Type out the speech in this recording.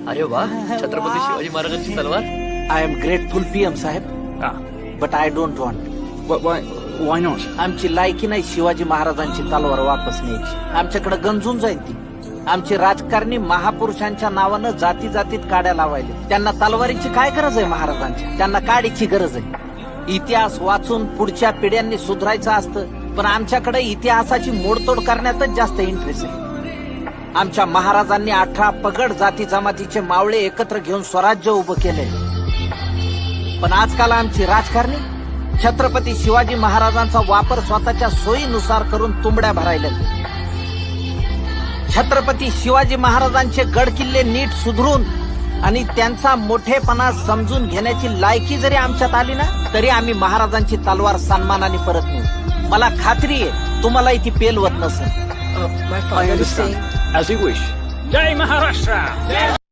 अरे वा, छत्रपती शिवाजी महाराजांची तलवार. आय एम ग्रेटफुल पीएम साहेब, but I don't want. Why not? आमची लायकी नाही शिवाजी महाराजांची तलवार वापस न्यायची. आमच्याकडे गंजून जाईल ती. आमची राजकारणी महापुरुषांच्या नावानं जाती जातीत काड्या लावायले. त्यांना तलवारीची काय गरज आहे महाराजांच्या? त्यांना काडीची गरज आहे. इतिहास वाचून पुढच्या पिढ्यांनी सुधारायचं असतं, पण आमच्याकडे इतिहासाची मोडतोड करण्यातच जास्त इंटरेस्ट आहे. आमच्या महाराजांनी 18 पगड जाती जमातीचे मावळे एकत्र घेऊन स्वराज्य उभं केले, पण आजकाल आमची राजकारणी छत्रपती शिवाजी महाराजांचा वापर स्वतःच्या सोयीनुसार करून तुंबड्या भरायला. छत्रपती शिवाजी महाराजांचे गड किल्ले नीट सुधरून आणि त्यांचा मोठेपणा समजून घेण्याची लायकी जरी आमच्यात आली ना, तरी आम्ही महाराजांची तलवार सन्मानाने परत नेऊ. मला खात्री आहे तुम्हालाही ती पेलवत नसेल. I understand. As you wish. Jai Maharashtra.